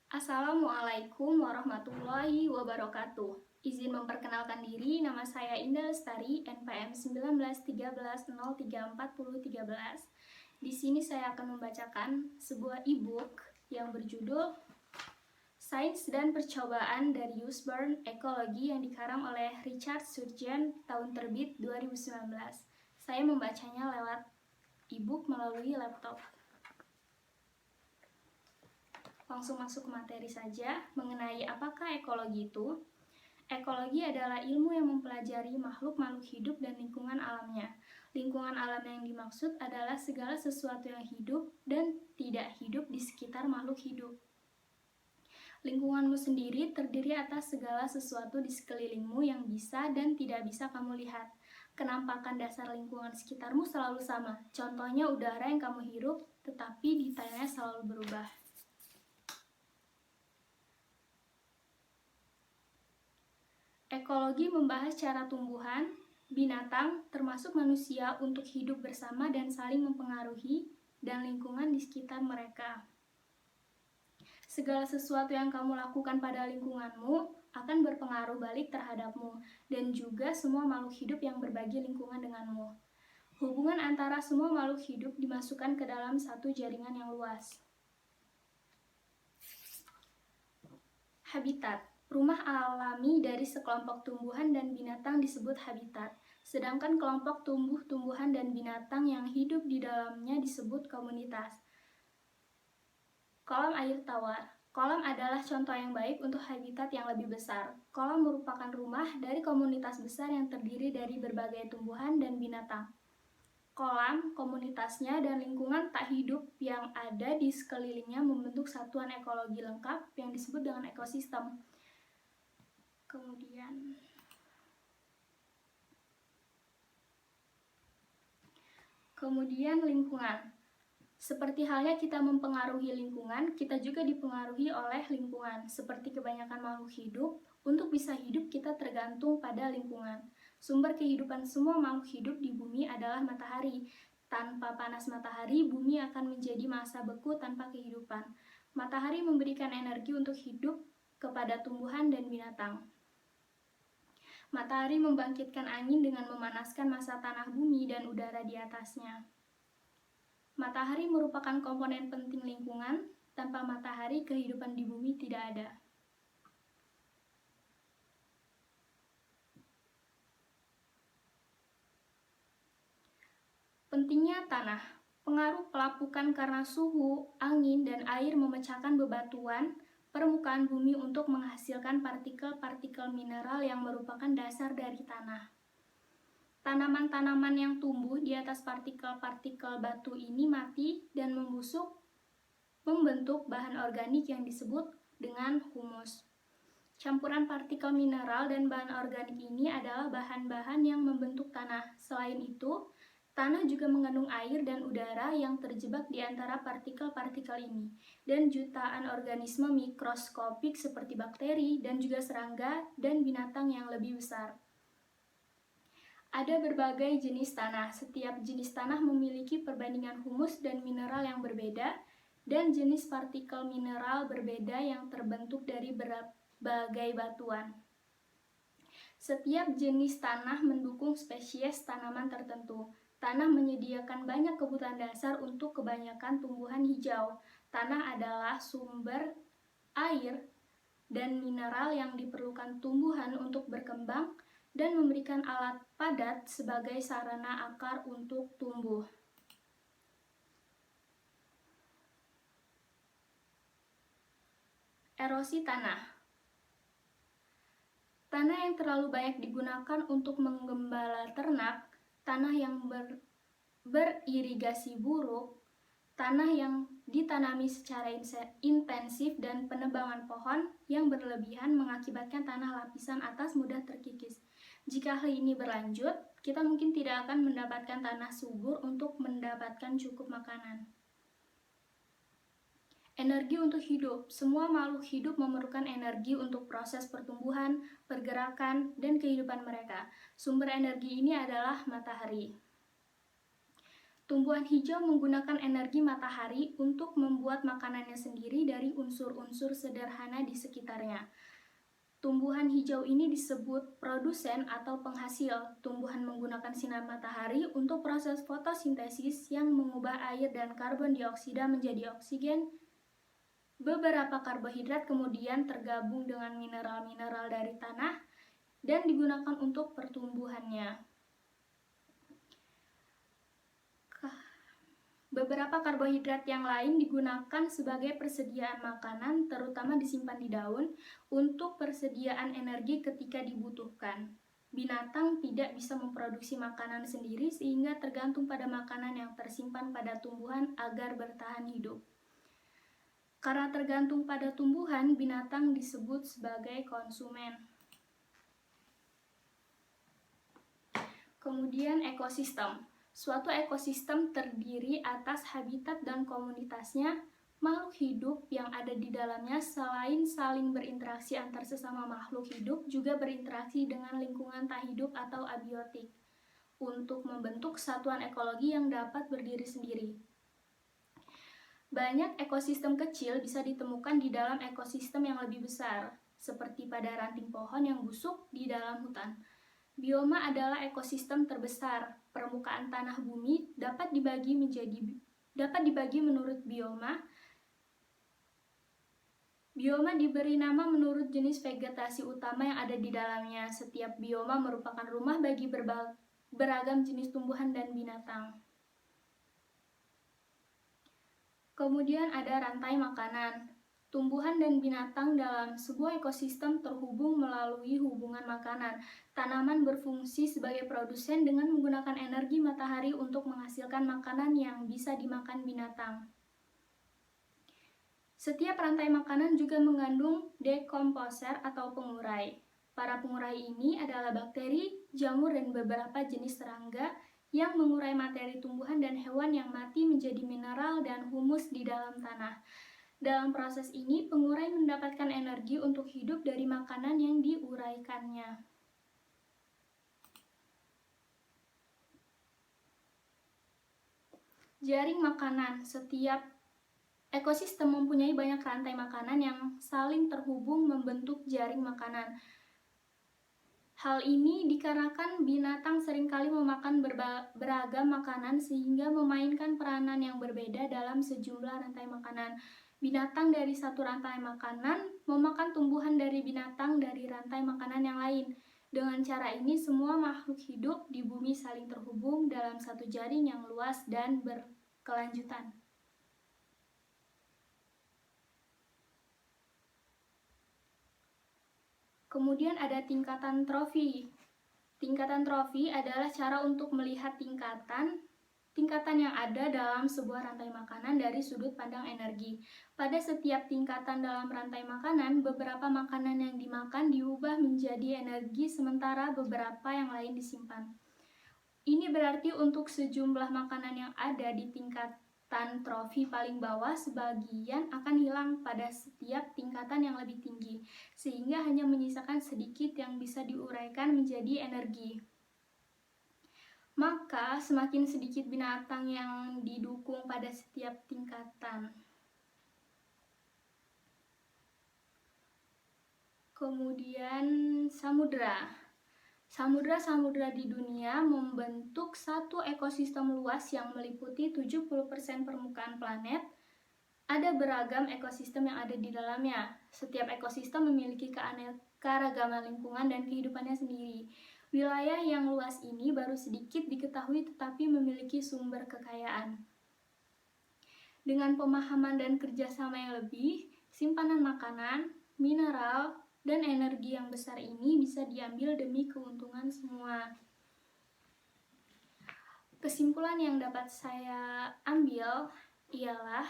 Assalamualaikum warahmatullahi wabarakatuh. Izin memperkenalkan diri, nama saya Indah Lestari, NPM 1913034013. Di sini saya akan membacakan sebuah e-book yang berjudul Sains dan Percobaan Darius Byrne Ekologi yang dikarang oleh Richard Sturgeon, tahun terbit 2019. Saya membacanya lewat e-book melalui laptop. Langsung masuk ke materi saja mengenai apakah ekologi itu. Ekologi adalah ilmu yang mempelajari makhluk-makhluk hidup dan lingkungan alamnya. Lingkungan alam yang dimaksud adalah segala sesuatu yang hidup dan tidak hidup di sekitar makhluk hidup. Lingkunganmu sendiri terdiri atas segala sesuatu di sekelilingmu yang bisa dan tidak bisa kamu lihat. Kenampakan dasar lingkungan sekitarmu selalu sama. Contohnya udara yang kamu hirup, tetapi detailnya selalu berubah. Ekologi membahas cara tumbuhan, binatang, termasuk manusia untuk hidup bersama dan saling mempengaruhi dan lingkungan di sekitar mereka. Segala sesuatu yang kamu lakukan pada lingkunganmu akan berpengaruh balik terhadapmu dan juga semua makhluk hidup yang berbagi lingkungan denganmu. Hubungan antara semua makhluk hidup dimasukkan ke dalam satu jaringan yang luas. Habitat. Rumah alami dari sekelompok tumbuhan dan binatang disebut habitat, sedangkan kelompok tumbuh-tumbuhan dan binatang yang hidup di dalamnya disebut komunitas. Kolam air tawar. Kolam adalah contoh yang baik untuk habitat yang lebih besar. Kolam merupakan rumah dari komunitas besar yang terdiri dari berbagai tumbuhan dan binatang. Kolam, komunitasnya, dan lingkungan tak hidup yang ada di sekelilingnya membentuk satuan ekologi lengkap yang disebut dengan ekosistem. Kemudian lingkungan. Seperti halnya kita mempengaruhi lingkungan, kita juga dipengaruhi oleh lingkungan. Seperti kebanyakan makhluk hidup, untuk bisa hidup kita tergantung pada lingkungan. Sumber kehidupan semua makhluk hidup di bumi adalah matahari. Tanpa panas matahari, bumi akan menjadi masa beku tanpa kehidupan. Matahari memberikan energi untuk hidup kepada tumbuhan dan binatang. Matahari membangkitkan angin dengan memanaskan massa tanah bumi dan udara di atasnya. Matahari merupakan komponen penting lingkungan. Tanpa matahari, kehidupan di bumi tidak ada. Pentingnya tanah. Pengaruh pelapukan karena suhu, angin, dan air memecahkan bebatuan permukaan bumi untuk menghasilkan partikel-partikel mineral yang merupakan dasar dari tanah. Tanaman-tanaman yang tumbuh di atas partikel-partikel batu ini mati dan membusuk, membentuk bahan organik yang disebut dengan humus. Campuran partikel mineral dan bahan organik ini adalah bahan-bahan yang membentuk tanah. Selain itu, tanah juga mengandung air dan udara yang terjebak di antara partikel-partikel ini, dan jutaan organisme mikroskopik seperti bakteri dan juga serangga dan binatang yang lebih besar. Ada berbagai jenis tanah. Setiap jenis tanah memiliki perbandingan humus dan mineral yang berbeda, dan jenis partikel mineral berbeda yang terbentuk dari berbagai batuan. Setiap jenis tanah mendukung spesies tanaman tertentu. Tanah menyediakan banyak kebutuhan dasar untuk kebanyakan tumbuhan hijau. Tanah adalah sumber air dan mineral yang diperlukan tumbuhan untuk berkembang dan memberikan alat padat sebagai sarana akar untuk tumbuh. Erosi tanah. Tanah yang terlalu banyak digunakan untuk menggembala ternak, tanah yang beririgasi buruk, tanah yang ditanami secara intensif, dan penebangan pohon yang berlebihan mengakibatkan tanah lapisan atas mudah terkikis. Jika hal ini berlanjut, kita mungkin tidak akan mendapatkan tanah subur untuk mendapatkan cukup makanan. Energi untuk hidup. Semua makhluk hidup memerlukan energi untuk proses pertumbuhan, pergerakan, dan kehidupan mereka. Sumber energi ini adalah matahari. Tumbuhan hijau menggunakan energi matahari untuk membuat makanannya sendiri dari unsur-unsur sederhana di sekitarnya. Tumbuhan hijau ini disebut produsen atau penghasil. Tumbuhan menggunakan sinar matahari untuk proses fotosintesis yang mengubah air dan karbon dioksida menjadi oksigen. Beberapa karbohidrat kemudian tergabung dengan mineral-mineral dari tanah dan digunakan untuk pertumbuhannya. Beberapa karbohidrat yang lain digunakan sebagai persediaan makanan, terutama disimpan di daun, untuk persediaan energi ketika dibutuhkan. Binatang tidak bisa memproduksi makanan sendiri sehingga tergantung pada makanan yang tersimpan pada tumbuhan agar bertahan hidup. Karena tergantung pada tumbuhan, binatang disebut sebagai konsumen. Kemudian ekosistem. Suatu ekosistem terdiri atas habitat dan komunitasnya. Makhluk hidup yang ada di dalamnya selain saling berinteraksi antar sesama makhluk hidup, juga berinteraksi dengan lingkungan tak hidup atau abiotik untuk membentuk satuan ekologi yang dapat berdiri sendiri. Banyak ekosistem kecil bisa ditemukan di dalam ekosistem yang lebih besar, seperti pada ranting pohon yang busuk di dalam hutan. Bioma adalah ekosistem terbesar. Permukaan tanah bumi dapat dibagi menurut bioma. Bioma diberi nama menurut jenis vegetasi utama yang ada di dalamnya. Setiap bioma merupakan rumah bagi beragam jenis tumbuhan dan binatang. Kemudian ada rantai makanan. Tumbuhan dan binatang dalam sebuah ekosistem terhubung melalui hubungan makanan. Tanaman berfungsi sebagai produsen dengan menggunakan energi matahari untuk menghasilkan makanan yang bisa dimakan binatang. Setiap rantai makanan juga mengandung dekomposer atau pengurai. Para pengurai ini adalah bakteri, jamur, dan beberapa jenis serangga yang mengurai materi tumbuhan dan hewan yang mati menjadi mineral dan humus di dalam tanah. Dalam proses ini, pengurai mendapatkan energi untuk hidup dari makanan yang diuraikannya. Jaring makanan. Setiap ekosistem mempunyai banyak rantai makanan yang saling terhubung membentuk jaring makanan. Hal ini dikarenakan binatang seringkali memakan beragam makanan sehingga memainkan peranan yang berbeda dalam sejumlah rantai makanan. Binatang dari satu rantai makanan memakan tumbuhan dari binatang dari rantai makanan yang lain. Dengan cara ini, semua makhluk hidup di bumi saling terhubung dalam satu jaring yang luas dan berkelanjutan. Kemudian ada tingkatan trofi. Tingkatan trofi adalah cara untuk melihat tingkatan yang ada dalam sebuah rantai makanan dari sudut pandang energi. Pada setiap tingkatan dalam rantai makanan, beberapa makanan yang dimakan diubah menjadi energi sementara beberapa yang lain disimpan. Ini berarti untuk sejumlah makanan yang ada di tingkatan trofi paling bawah, sebagian akan hilang pada setiap tingkatan yang lebih tinggi, sehingga hanya menyisakan sedikit yang bisa diuraikan menjadi energi. Maka semakin sedikit binatang yang didukung pada setiap tingkatan. Kemudian samudra. Samudra-samudra di dunia membentuk satu ekosistem luas yang meliputi 70% permukaan planet. Ada beragam ekosistem yang ada di dalamnya. Setiap ekosistem memiliki keanekaragaman lingkungan dan kehidupannya sendiri. Wilayah yang luas ini baru sedikit diketahui tetapi memiliki sumber kekayaan. Dengan pemahaman dan kerjasama yang lebih, simpanan makanan, mineral, dan energi yang besar ini bisa diambil demi keuntungan semua. Kesimpulan yang dapat saya ambil ialah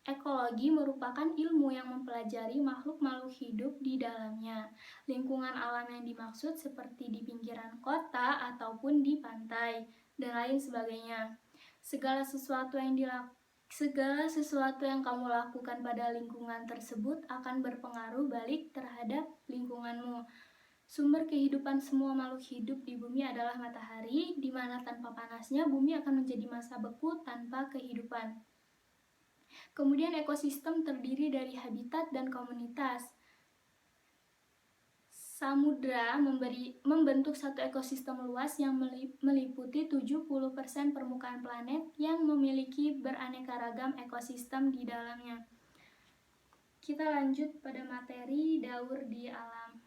ekologi merupakan ilmu yang mempelajari makhluk-makhluk hidup di dalamnya. Lingkungan alam yang dimaksud seperti di pinggiran kota ataupun di pantai, dan lain sebagainya. Segala sesuatu yang kamu lakukan pada lingkungan tersebut akan berpengaruh balik terhadap lingkunganmu. Sumber kehidupan semua makhluk hidup di bumi adalah matahari, di mana tanpa panasnya bumi akan menjadi masa beku tanpa kehidupan. Kemudian ekosistem terdiri dari habitat dan komunitas. Samudra membentuk satu ekosistem luas yang meliputi 70% permukaan planet yang memiliki beraneka ragam ekosistem di dalamnya. Kita lanjut pada materi daur di alam.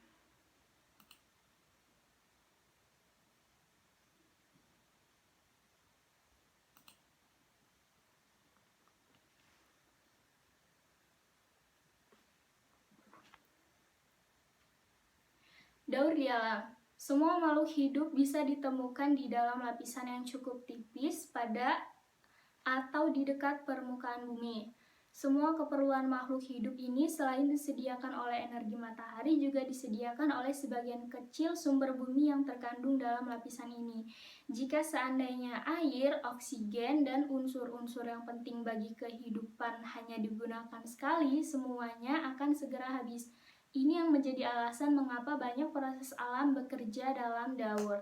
Daur di alam. Semua makhluk hidup bisa ditemukan di dalam lapisan yang cukup tipis pada atau di dekat permukaan bumi. Semua keperluan makhluk hidup ini selain disediakan oleh energi matahari juga disediakan oleh sebagian kecil sumber bumi yang terkandung dalam lapisan ini. Jika seandainya air, oksigen, dan unsur-unsur yang penting bagi kehidupan hanya digunakan sekali, semuanya akan segera habis. Ini yang menjadi alasan mengapa banyak proses alam bekerja dalam daur.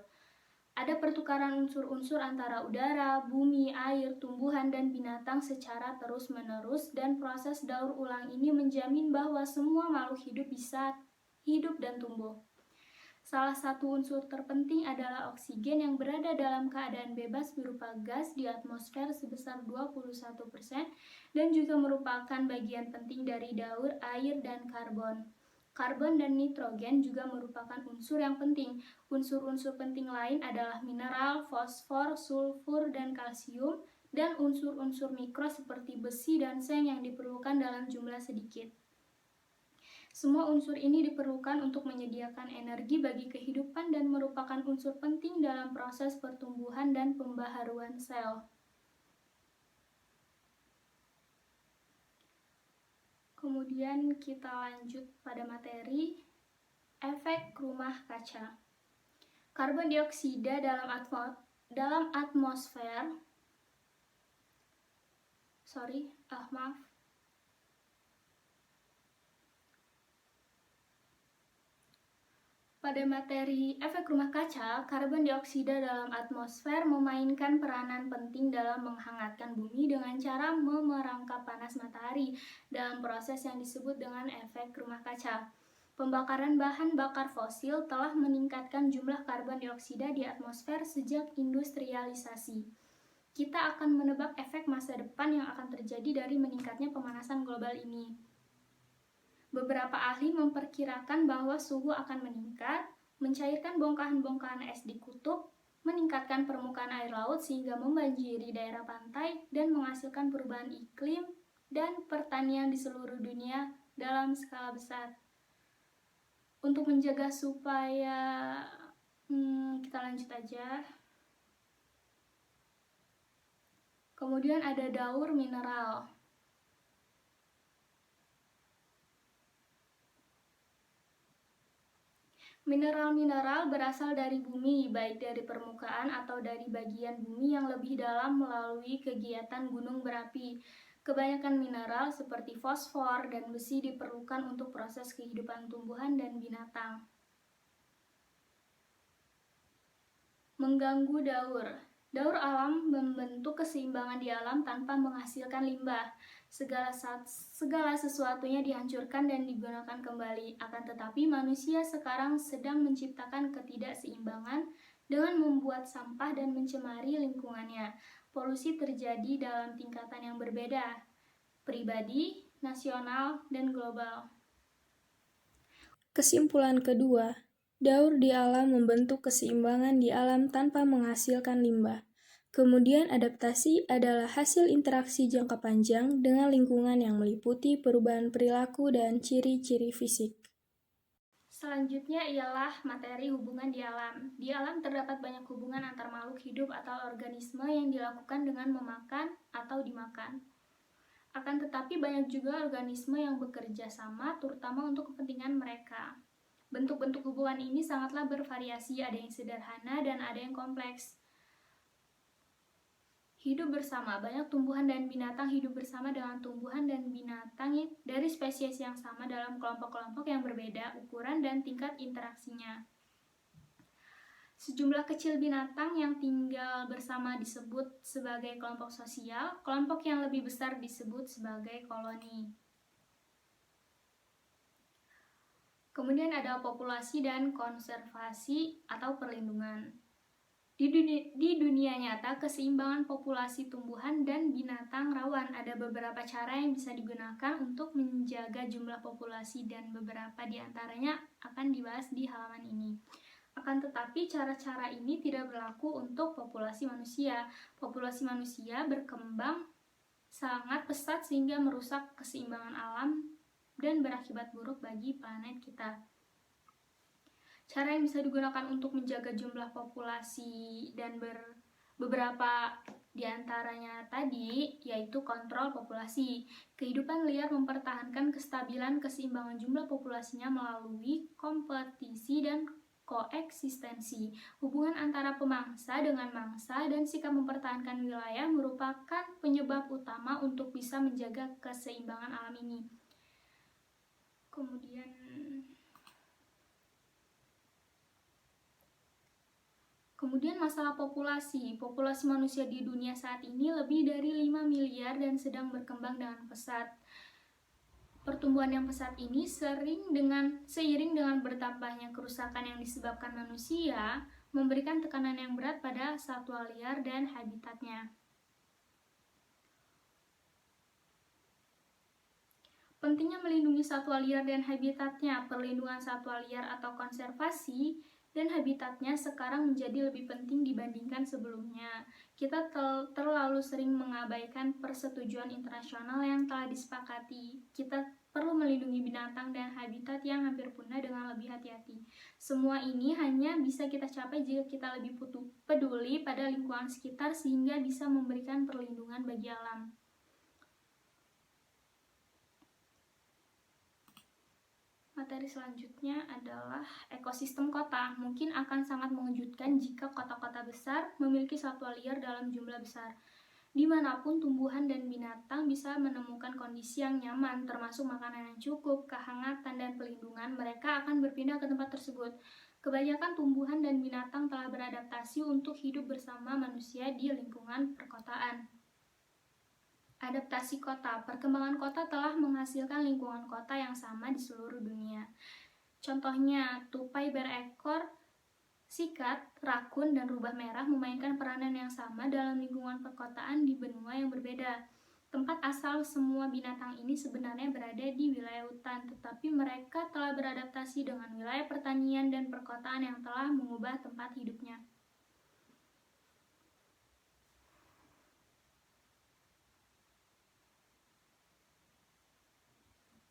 Ada pertukaran unsur-unsur antara udara, bumi, air, tumbuhan, dan binatang secara terus-menerus, dan proses daur ulang ini menjamin bahwa semua makhluk hidup bisa hidup dan tumbuh. Salah satu unsur terpenting adalah oksigen yang berada dalam keadaan bebas berupa gas di atmosfer sebesar 21% dan juga merupakan bagian penting dari daur air dan karbon. Karbon dan nitrogen juga merupakan unsur yang penting. Unsur-unsur penting lain adalah mineral, fosfor, sulfur, dan kalsium, dan unsur-unsur mikro seperti besi dan seng yang diperlukan dalam jumlah sedikit. Semua unsur ini diperlukan untuk menyediakan energi bagi kehidupan dan merupakan unsur penting dalam proses pertumbuhan dan pembaharuan sel. Kemudian kita lanjut pada materi efek rumah kaca. Karbon dioksida dalam atmosfer Pada materi efek rumah kaca, karbon dioksida dalam atmosfer memainkan peranan penting dalam menghangatkan bumi dengan cara memerangkap panas matahari dalam proses yang disebut dengan efek rumah kaca. Pembakaran bahan bakar fosil telah meningkatkan jumlah karbon dioksida di atmosfer sejak industrialisasi. Kita akan menebak efek masa depan yang akan terjadi dari meningkatnya pemanasan global ini. Beberapa ahli memperkirakan bahwa suhu akan meningkat, mencairkan bongkahan-bongkahan es di kutub, meningkatkan permukaan air laut sehingga membanjiri daerah pantai, dan menghasilkan perubahan iklim dan pertanian di seluruh dunia dalam skala besar. Untuk menjaga supaya kita lanjut aja. Kemudian ada daur mineral. Mineral-mineral berasal dari bumi, baik dari permukaan atau dari bagian bumi yang lebih dalam melalui kegiatan gunung berapi. Kebanyakan mineral seperti fosfor dan besi diperlukan untuk proses kehidupan tumbuhan dan binatang. Mengganggu daur. Daur alam membentuk keseimbangan di alam tanpa menghasilkan limbah. Segala sesuatunya dihancurkan dan digunakan kembali. Akan tetapi manusia sekarang sedang menciptakan ketidakseimbangan dengan membuat sampah dan mencemari lingkungannya. Polusi terjadi dalam tingkatan yang berbeda, pribadi, nasional, dan global. Kesimpulan kedua, daur di alam membentuk keseimbangan di alam tanpa menghasilkan limbah. Kemudian adaptasi adalah hasil interaksi jangka panjang dengan lingkungan yang meliputi perubahan perilaku dan ciri-ciri fisik. Selanjutnya ialah materi hubungan di alam. Di alam terdapat banyak hubungan antar makhluk hidup atau organisme yang dilakukan dengan memakan atau dimakan. Akan tetapi banyak juga organisme yang bekerja sama terutama untuk kepentingan mereka. Bentuk-bentuk hubungan ini sangatlah bervariasi, ada yang sederhana dan ada yang kompleks. Hidup bersama, banyak tumbuhan dan binatang hidup bersama dengan tumbuhan dan binatang dari spesies yang sama dalam kelompok-kelompok yang berbeda ukuran dan tingkat interaksinya. Sejumlah kecil binatang yang tinggal bersama disebut sebagai kelompok sosial, kelompok yang lebih besar disebut sebagai koloni. Kemudian ada populasi dan konservasi atau perlindungan. Di dunia nyata, keseimbangan populasi tumbuhan dan binatang rawan. Ada beberapa cara yang bisa digunakan untuk menjaga jumlah populasi dan beberapa di antaranya akan dibahas di halaman ini. Akan tetapi, cara-cara ini tidak berlaku untuk populasi manusia. Populasi manusia berkembang sangat pesat sehingga merusak keseimbangan alam dan berakibat buruk bagi planet kita. Cara yang bisa digunakan untuk menjaga jumlah populasi dan beberapa diantaranya tadi yaitu kontrol populasi. Kehidupan liar mempertahankan kestabilan keseimbangan jumlah populasinya melalui kompetisi dan koeksistensi. Hubungan antara pemangsa dengan mangsa dan sikap mempertahankan wilayah merupakan penyebab utama untuk bisa menjaga keseimbangan alam ini. Kemudian masalah populasi. Populasi manusia di dunia saat ini lebih dari 5 miliar dan sedang berkembang dengan pesat. Pertumbuhan yang pesat ini seiring dengan bertambahnya kerusakan yang disebabkan manusia, memberikan tekanan yang berat pada satwa liar dan habitatnya. Pentingnya melindungi satwa liar dan habitatnya. Perlindungan satwa liar atau konservasi dan habitatnya sekarang menjadi lebih penting dibandingkan sebelumnya. Kita terlalu sering mengabaikan persetujuan internasional yang telah disepakati. Kita perlu melindungi binatang dan habitat yang hampir punah dengan lebih hati-hati. Semua ini hanya bisa kita capai jika kita lebih peduli pada lingkungan sekitar sehingga bisa memberikan perlindungan bagi alam. Materi selanjutnya adalah ekosistem kota. Mungkin akan sangat mengejutkan jika kota-kota besar memiliki satwa liar dalam jumlah besar. Dimanapun tumbuhan dan binatang bisa menemukan kondisi yang nyaman, termasuk makanan yang cukup, kehangatan, dan pelindungan, mereka akan berpindah ke tempat tersebut. Kebanyakan tumbuhan dan binatang telah beradaptasi untuk hidup bersama manusia di lingkungan perkotaan. Adaptasi kota. Perkembangan kota telah menghasilkan lingkungan kota yang sama di seluruh dunia. Contohnya, tupai berekor sikat, rakun, dan rubah merah memainkan peranan yang sama dalam lingkungan perkotaan di benua yang berbeda. Tempat asal semua binatang ini sebenarnya berada di wilayah hutan, tetapi mereka telah beradaptasi dengan wilayah pertanian dan perkotaan yang telah mengubah tempat hidupnya.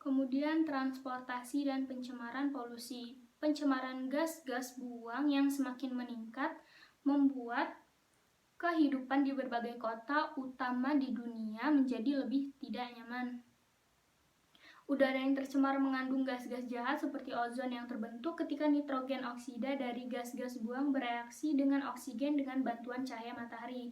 Kemudian transportasi dan pencemaran polusi. Pencemaran gas-gas buang yang semakin meningkat membuat kehidupan di berbagai kota utama di dunia menjadi lebih tidak nyaman. Udara yang tercemar mengandung gas-gas jahat seperti ozon yang terbentuk ketika nitrogen oksida dari gas-gas buang bereaksi dengan oksigen dengan bantuan cahaya matahari.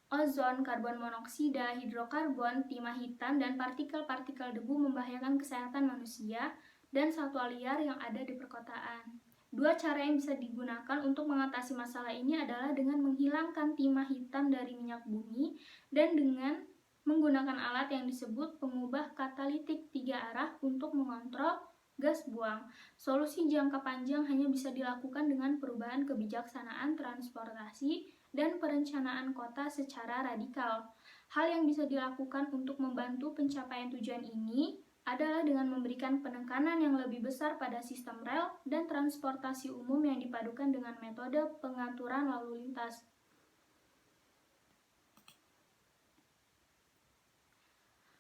Ozon, karbon monoksida, hidrokarbon, timah hitam, dan partikel-partikel debu membahayakan kesehatan manusia dan satwa liar yang ada di perkotaan. Dua cara yang bisa digunakan untuk mengatasi masalah ini adalah dengan menghilangkan timah hitam dari minyak bumi dan dengan menggunakan alat yang disebut pengubah katalitik 3 arah untuk mengontrol gas buang. Solusi jangka panjang hanya bisa dilakukan dengan perubahan kebijaksanaan transportasi dan perencanaan kota secara radikal. Hal yang bisa dilakukan untuk membantu pencapaian tujuan ini adalah dengan memberikan penekanan yang lebih besar pada sistem rel dan transportasi umum yang dipadukan dengan metode pengaturan lalu lintas.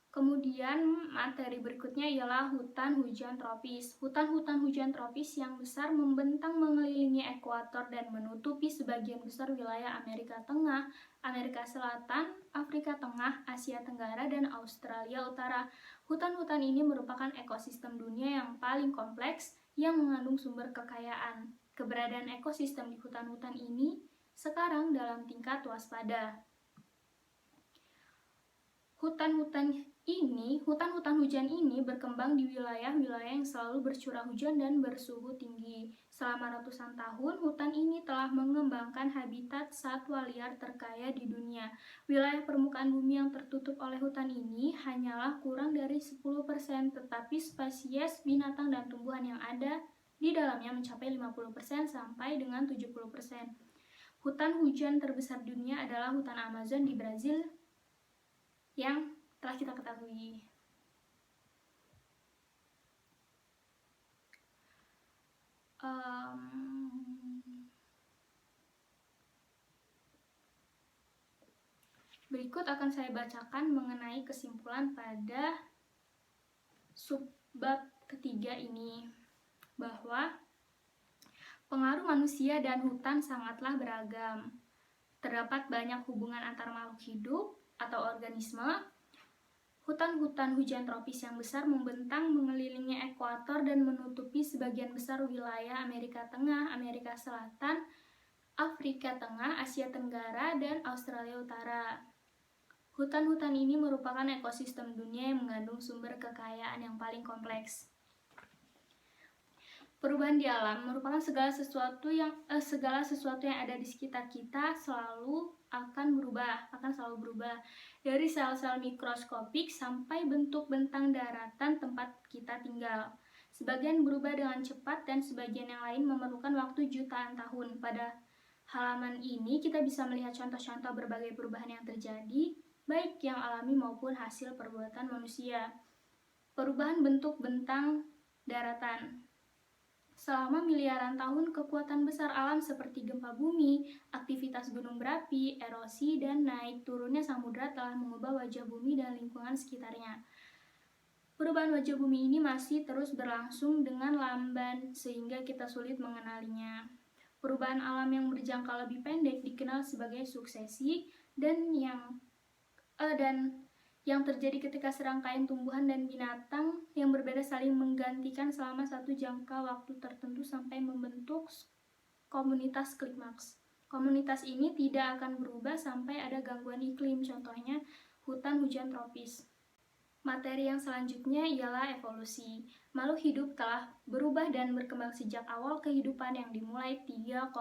Kemudian materi berikutnya ialah hutan hujan tropis. Hutan-hutan hujan tropis yang besar membentang mengelilingi ekuator dan menutupi sebagian besar wilayah Amerika Tengah, Amerika Selatan, Afrika Tengah, Asia Tenggara, dan Australia Utara. Hutan-hutan ini merupakan ekosistem dunia yang paling kompleks yang mengandung sumber kekayaan. Keberadaan ekosistem di hutan-hutan ini sekarang dalam tingkat waspada. Hutan-hutan hujan ini berkembang di wilayah-wilayah yang selalu bercurah hujan dan bersuhu tinggi. Selama ratusan tahun, hutan ini telah mengembangkan habitat satwa liar terkaya di dunia. Wilayah permukaan bumi yang tertutup oleh hutan ini hanyalah kurang dari 10%, tetapi spesies binatang dan tumbuhan yang ada di dalamnya mencapai 50% sampai dengan 70%. Hutan hujan terbesar dunia adalah hutan Amazon di Brazil yang telah kita ketahui. Berikut akan saya bacakan mengenai kesimpulan pada subbab ketiga ini, bahwa pengaruh manusia dan hutan sangatlah beragam. Terdapat banyak hubungan antar makhluk hidup atau organisme. Hutan-hutan hujan tropis yang besar membentang mengelilingi ekuator dan menutupi sebagian besar wilayah Amerika Tengah, Amerika Selatan, Afrika Tengah, Asia Tenggara, dan Australia Utara. Hutan-hutan ini merupakan ekosistem dunia yang mengandung sumber kekayaan yang paling kompleks. Perubahan di alam merupakan segala sesuatu yang ada di sekitar kita selalu selalu berubah. Dari sel-sel mikroskopik sampai bentuk bentang daratan tempat kita tinggal. Sebagian berubah dengan cepat dan sebagian yang lain memerlukan waktu jutaan tahun. Pada halaman ini kita bisa melihat contoh-contoh berbagai perubahan yang terjadi, baik yang alami maupun hasil perbuatan manusia. Perubahan bentuk bentang daratan. Selama miliaran tahun, kekuatan besar alam seperti gempa bumi, aktivitas gunung berapi, erosi, dan naik turunnya samudra telah mengubah wajah bumi dan lingkungan sekitarnya. Perubahan wajah bumi ini masih terus berlangsung dengan lamban sehingga kita sulit mengenalinya. Perubahan alam yang berjangka lebih pendek dikenal sebagai suksesi dan yang terjadi ketika serangkaian tumbuhan dan binatang yang berbeda saling menggantikan selama satu jangka waktu tertentu sampai membentuk komunitas klimaks. Komunitas ini tidak akan berubah sampai ada gangguan iklim, contohnya hutan hujan tropis. Materi yang selanjutnya ialah evolusi. Makhluk hidup telah berubah dan berkembang sejak awal kehidupan yang dimulai 3,5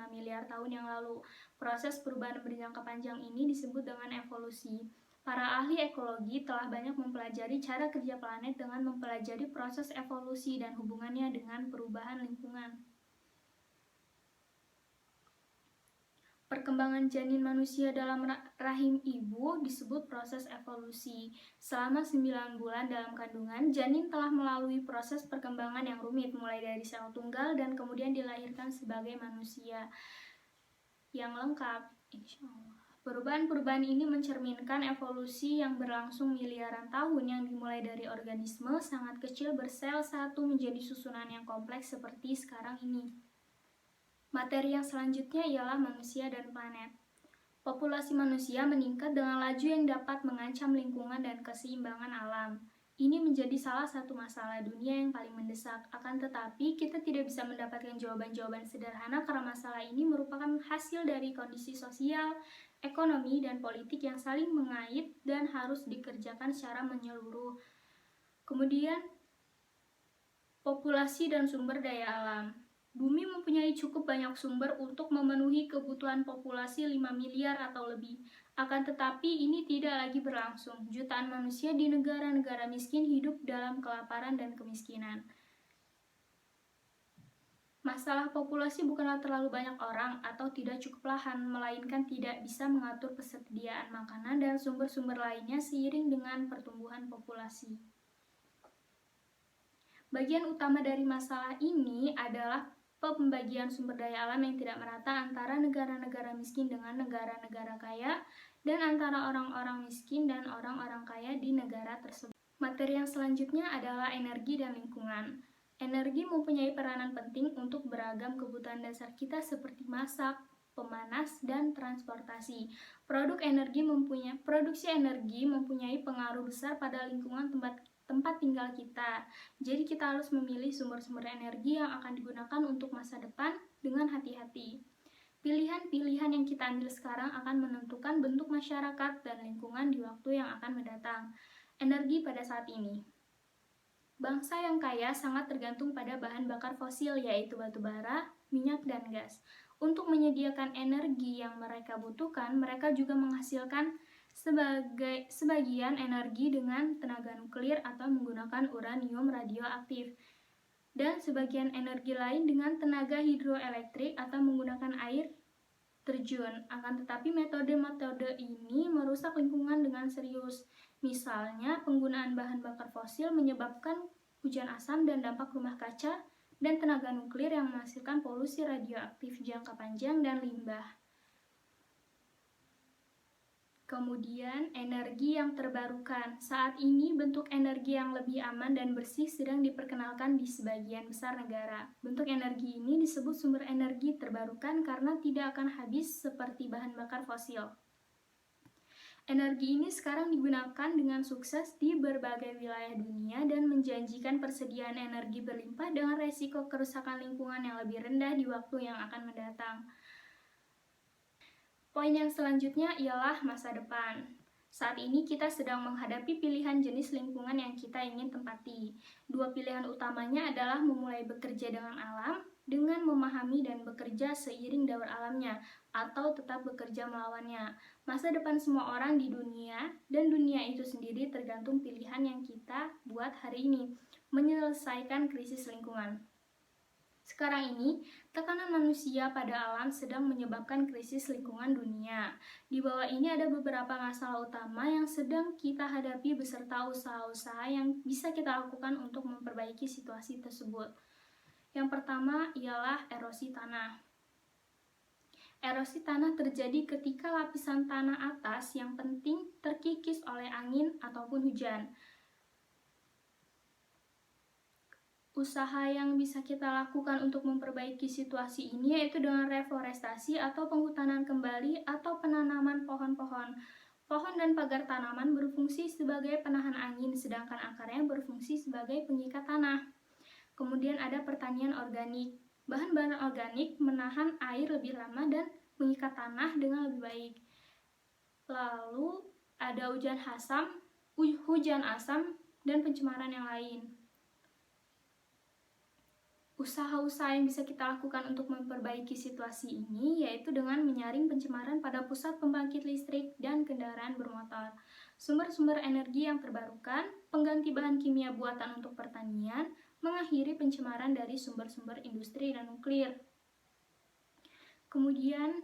miliar tahun yang lalu. Proses perubahan berjangka panjang ini disebut dengan evolusi. Para ahli ekologi telah banyak mempelajari cara kerja planet dengan mempelajari proses evolusi dan hubungannya dengan perubahan lingkungan. Perkembangan janin manusia dalam rahim ibu disebut proses evolusi. Selama 9 bulan dalam kandungan, janin telah melalui proses perkembangan yang rumit, mulai dari sel tunggal dan kemudian dilahirkan sebagai manusia yang lengkap, insya Allah. Perubahan-perubahan ini mencerminkan evolusi yang berlangsung miliaran tahun yang dimulai dari organisme sangat kecil bersel satu menjadi susunan yang kompleks seperti sekarang ini. Materi yang selanjutnya ialah manusia dan planet. Populasi manusia meningkat dengan laju yang dapat mengancam lingkungan dan keseimbangan alam. Ini menjadi salah satu masalah dunia yang paling mendesak. Akan tetapi, kita tidak bisa mendapatkan jawaban-jawaban sederhana karena masalah ini merupakan hasil dari kondisi sosial, ekonomi, dan politik yang saling mengait dan harus dikerjakan secara menyeluruh. Kemudian, populasi dan sumber daya alam. Bumi mempunyai cukup banyak sumber untuk memenuhi kebutuhan populasi 5 miliar atau lebih. Akan tetapi ini tidak lagi berlangsung. Jutaan manusia di negara-negara miskin hidup dalam kelaparan dan kemiskinan. Masalah populasi bukanlah terlalu banyak orang atau tidak cukup lahan, melainkan tidak bisa mengatur persediaan makanan dan sumber-sumber lainnya seiring dengan pertumbuhan populasi. Bagian utama dari masalah ini adalah pembagian sumber daya alam yang tidak merata antara negara-negara miskin dengan negara-negara kaya dan antara orang-orang miskin dan orang-orang kaya di negara tersebut. Materi yang selanjutnya adalah energi dan lingkungan. Energi mempunyai peranan penting untuk beragam kebutuhan dasar kita seperti masak, pemanas, dan transportasi. Produksi energi mempunyai pengaruh besar pada lingkungan tempat tinggal kita. Jadi kita harus memilih sumber-sumber energi yang akan digunakan untuk masa depan dengan hati-hati. Pilihan-pilihan yang kita ambil sekarang akan menentukan bentuk masyarakat dan lingkungan di waktu yang akan mendatang. Energi pada saat ini. Bangsa yang kaya sangat tergantung pada bahan bakar fosil, yaitu batu bara, minyak, dan gas. Untuk menyediakan energi yang mereka butuhkan, mereka juga menghasilkan sebagian energi dengan tenaga nuklir atau menggunakan uranium radioaktif, dan sebagian energi lain dengan tenaga hidroelektrik atau menggunakan air terjun. Akan tetapi metode-metode ini merusak lingkungan dengan serius. Misalnya, penggunaan bahan bakar fosil menyebabkan hujan asam dan dampak rumah kaca, dan tenaga nuklir yang menghasilkan polusi radioaktif jangka panjang dan limbah. Kemudian, energi yang terbarukan. Saat ini, bentuk energi yang lebih aman dan bersih sedang diperkenalkan di sebagian besar negara. Bentuk energi ini disebut sumber energi terbarukan karena tidak akan habis seperti bahan bakar fosil. Energi ini sekarang digunakan dengan sukses di berbagai wilayah dunia dan menjanjikan persediaan energi berlimpah dengan resiko kerusakan lingkungan yang lebih rendah di waktu yang akan mendatang. Poin yang selanjutnya ialah masa depan. Saat ini kita sedang menghadapi pilihan jenis lingkungan yang kita ingin tempati. Dua pilihan utamanya adalah memulai bekerja dengan alam, dengan memahami dan bekerja seiring daur alamnya, atau tetap bekerja melawannya. Masa depan semua orang di dunia dan dunia itu sendiri tergantung pilihan yang kita buat hari ini, menyelesaikan krisis lingkungan. Sekarang ini, tekanan manusia pada alam sedang menyebabkan krisis lingkungan dunia. Di bawah ini ada beberapa masalah utama yang sedang kita hadapi beserta usaha-usaha yang bisa kita lakukan untuk memperbaiki situasi tersebut. Yang pertama ialah erosi tanah. Erosi tanah terjadi ketika lapisan tanah atas yang penting terkikis oleh angin ataupun hujan. Usaha yang bisa kita lakukan untuk memperbaiki situasi ini yaitu dengan reforestasi atau penghutanan kembali atau penanaman pohon-pohon. Pohon dan pagar tanaman berfungsi sebagai penahan angin, sedangkan akarnya berfungsi sebagai pengikat tanah. Kemudian ada pertanian organik. Bahan-bahan organik menahan air lebih lama dan mengikat tanah dengan lebih baik. Lalu ada hujan asam, dan pencemaran yang lain. Usaha-usaha yang bisa kita lakukan untuk memperbaiki situasi ini yaitu dengan menyaring pencemaran pada pusat pembangkit listrik dan kendaraan bermotor, sumber-sumber energi yang terbarukan, pengganti bahan kimia buatan untuk pertanian, mengakhiri pencemaran dari sumber-sumber industri dan nuklir. Kemudian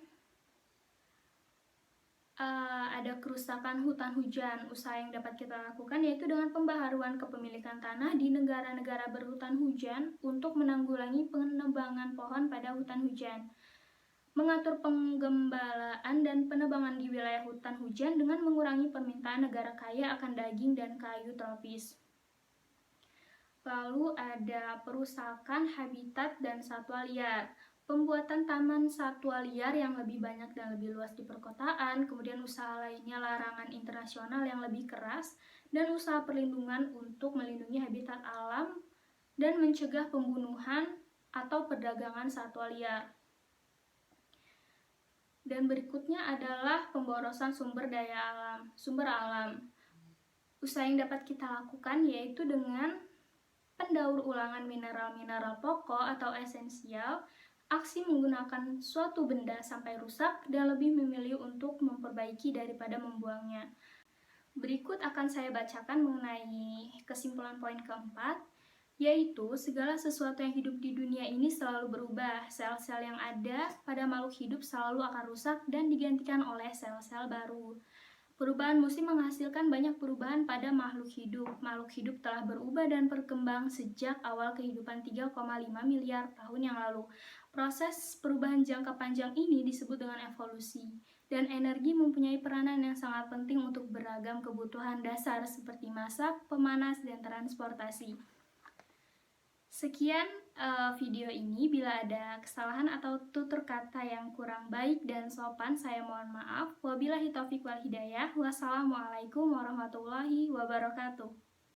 ada kerusakan hutan hujan. Usaha yang dapat kita lakukan yaitu dengan pembaharuan kepemilikan tanah di negara-negara berhutan hujan untuk menanggulangi penebangan pohon pada hutan hujan, mengatur penggembalaan dan penebangan di wilayah hutan hujan dengan mengurangi permintaan negara kaya akan daging dan kayu tropis. Lalu ada perusakan habitat dan satwa liar. Pembuatan taman satwa liar yang lebih banyak dan lebih luas di perkotaan, kemudian usaha lainnya larangan internasional yang lebih keras, dan usaha perlindungan untuk melindungi habitat alam dan mencegah pembunuhan atau perdagangan satwa liar. Dan berikutnya adalah pemborosan sumber alam. Usaha yang dapat kita lakukan yaitu dengan pendaur ulangan mineral-mineral pokok atau esensial, aksi menggunakan suatu benda sampai rusak, dan lebih memilih untuk memperbaiki daripada membuangnya. Berikut akan saya bacakan mengenai kesimpulan poin keempat, yaitu segala sesuatu yang hidup di dunia ini selalu berubah. Sel-sel yang ada pada makhluk hidup selalu akan rusak dan digantikan oleh sel-sel baru. Perubahan musim menghasilkan banyak perubahan pada makhluk hidup. Makhluk hidup telah berubah dan berkembang sejak awal kehidupan 3,5 miliar tahun yang lalu. Proses perubahan jangka panjang ini disebut dengan evolusi. Dan energi mempunyai peranan yang sangat penting untuk beragam kebutuhan dasar seperti masak, pemanas, dan transportasi. Sekian video ini. Bila ada kesalahan atau tutur kata yang kurang baik dan sopan, saya mohon maaf. Wabillahi taufiq wal hidayah. Wassalamualaikum warahmatullahi wabarakatuh.